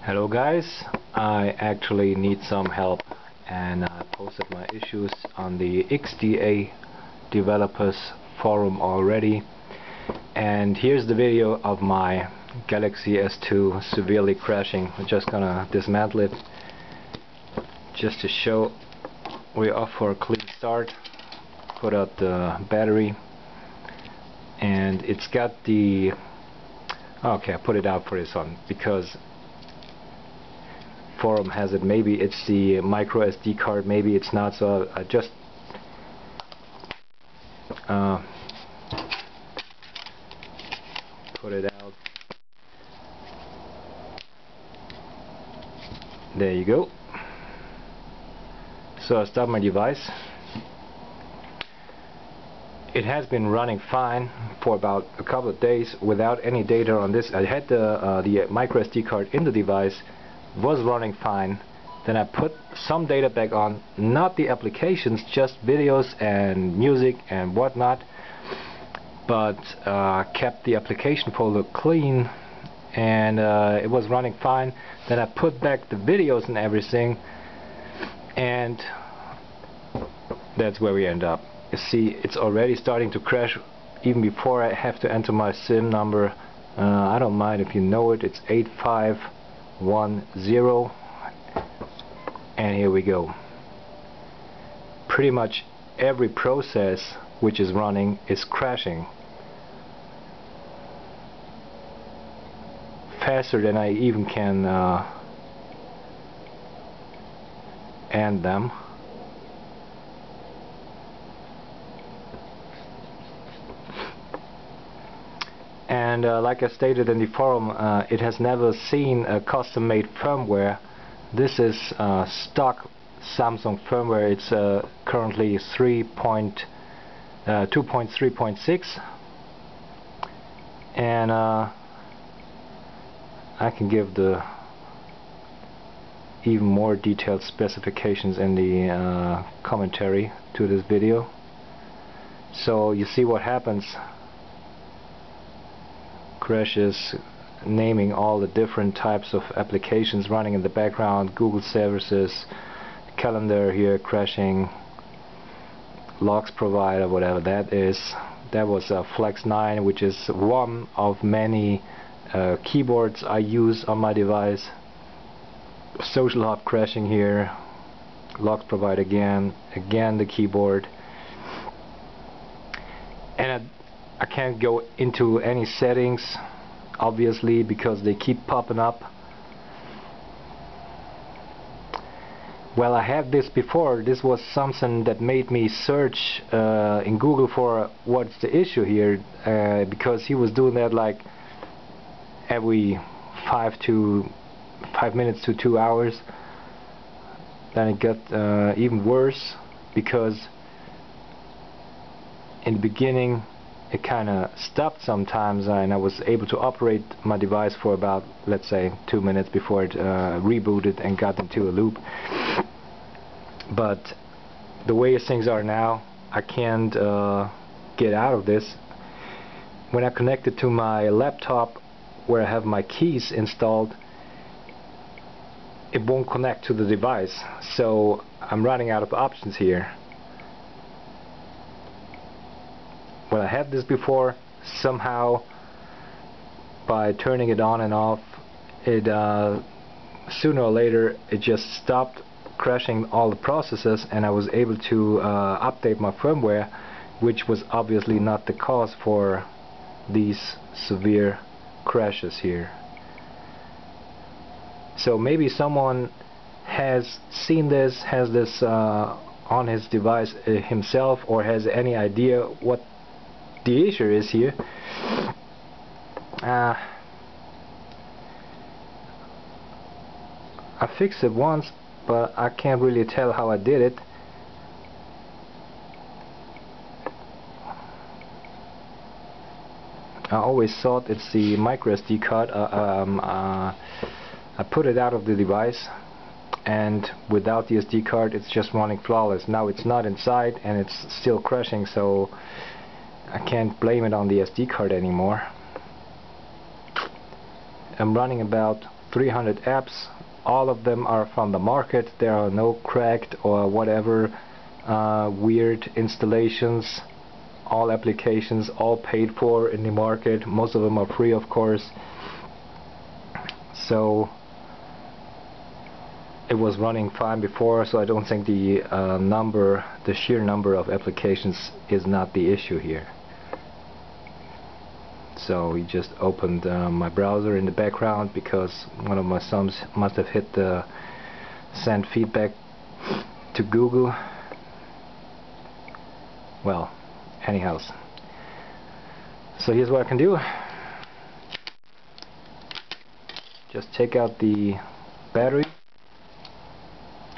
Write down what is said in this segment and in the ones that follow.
Hello guys, I actually need some help and I posted my issues on the XDA developers forum already, and here's the video of my Galaxy S2 severely crashing. I'm just gonna dismantle it just to show we're off for a clean start. Put out the battery and it's got the okay, I put it out for this one because forum has it. Maybe it's the micro SD card, maybe it's not, so I just put it out. There you go. So I start my device. It has been running fine for about a couple of days without any data on this. I had the micro SD card in the device, was running fine. Then I put some data back on, not the applications, just videos and music and whatnot, but kept the application folder clean, and it was running fine. Then I put back the videos and everything, and that's where we end up. You see, it's already starting to crash even before I have to enter my SIM number. I don't mind if you know it. It's 8510, and here we go. Pretty much every process which is running is crashing faster than I even can end them. And like I stated in the forum, it has never seen a custom-made firmware. This is stock Samsung firmware. It's currently 2.3.6, and I can give the even more detailed specifications in the commentary to this video. So you see what happens. Crashes, naming all the different types of applications running in the background, Google services, calendar here crashing, logs provider, whatever that is. That was a Flex 9, which is one of many keyboards I use on my device. Social Hub crashing here, logs provider again the keyboard, and I can't go into any settings obviously because they keep popping up. Well, I had this before. This was something that made me search in Google for what's the issue here, because he was doing that like every 5 minutes to 2 hours. Then it got even worse, because in the beginning it kind of stopped sometimes, and I was able to operate my device for about, let's say, 2 minutes before it rebooted and got into a loop. But the way things are now, I can't get out of this. When I connect it to my laptop where I have my keys installed, it won't connect to the device, so I'm running out of options here. Well, I had this before. Somehow, by turning it on and off, it sooner or later it just stopped crashing all the processes, and I was able to update my firmware, which was obviously not the cause for these severe crashes here. So maybe someone has seen this, has this on his device himself, or has any idea what the issue is here. I fixed it once, but I can't really tell how I did it. I always thought it's the micro SD card. I put it out of the device, and without the SD card it's just running flawless. Now it's not inside and it's still crashing, so I can't blame it on the SD card anymore. I'm running about 300 apps. All of them are from the market. There are no cracked or whatever weird installations. All applications, all paid for in the market. Most of them are free, of course. So it was running fine before, so I don't think the sheer number of applications is not the issue here. So we just opened my browser in the background because one of my sons must have hit the send feedback to Google. Well, anyhow, so here's what I can do. Just take out the battery,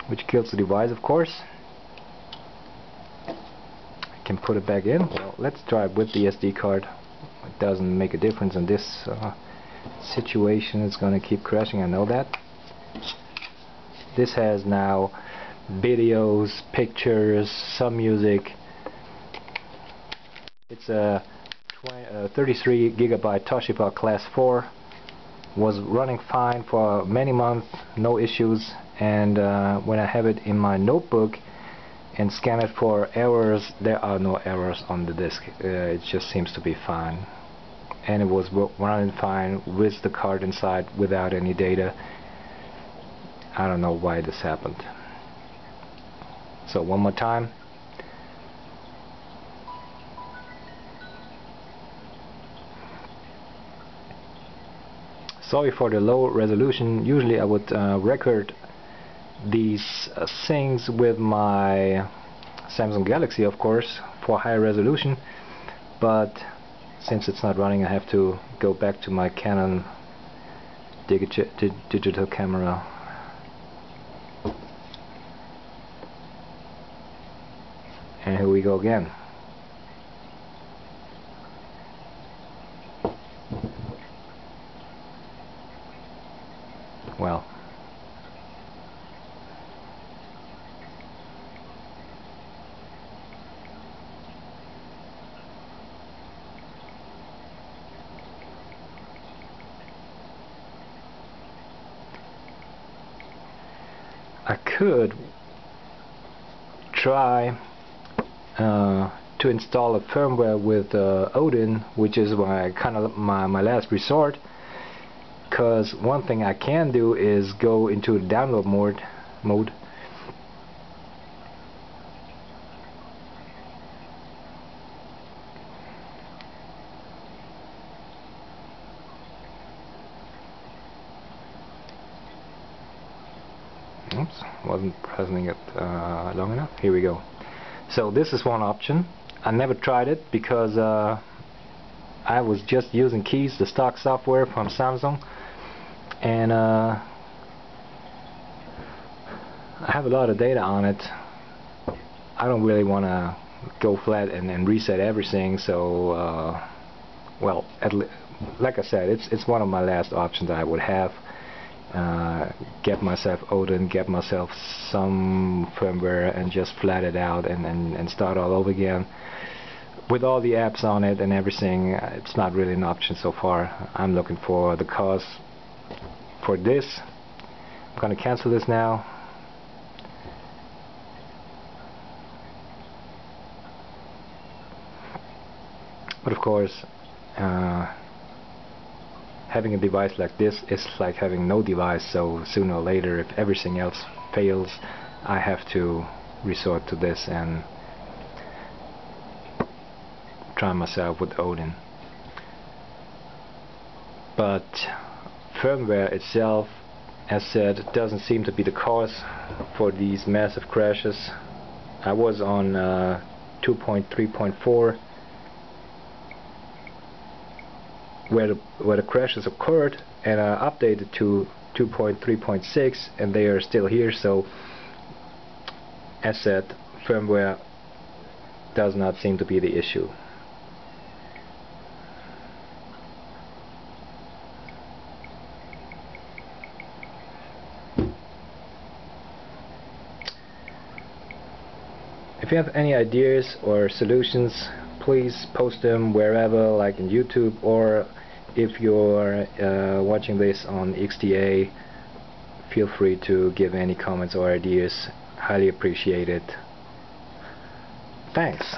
which kills the device, of course. I can put it back in. Well, let's try it with the SD card. It doesn't make a difference in this situation. It's going to keep crashing, I know that. This has now videos, pictures, some music. It's a 33 gigabyte Toshiba Class 4. Was running fine for many months, no issues, and when I have it in my notebook and scan it for errors, there are no errors on the disk. It just seems to be fine, and it was running fine with the card inside without any data. I don't know why this happened. So one more time. Sorry for the low resolution. Usually I would record these things with my Samsung Galaxy, of course, for higher resolution, but since it's not running, I have to go back to my Canon digital camera. And here we go again. Well, I could try to install a firmware with Odin, which is my last resort. Because one thing I can do is go into the download mode. Oops, wasn't pressing it long enough. Here we go. So this is one option. I never tried it because I was just using Keys, the stock software from Samsung. And I have a lot of data on it. I don't really want to go flat and reset everything, so well, like I said, it's one of my last options I would have. Get myself Odin, get myself some firmware and just flat it out and start all over again. With all the apps on it and everything, it's not really an option so far. I'm looking for the cause for this. I'm gonna cancel this now. But of course, having a device like this is like having no device, so sooner or later, if everything else fails, I have to resort to this and try myself with Odin. But firmware itself, as said, doesn't seem to be the cause for these massive crashes. I was on 2.3.4 where the crashes occurred, and I updated to 2.3.6 and they are still here. So as said, firmware does not seem to be the issue. If you have any ideas or solutions, please post them wherever, like in YouTube, or if you're watching this on XDA, feel free to give any comments or ideas. Highly appreciate it. Thanks.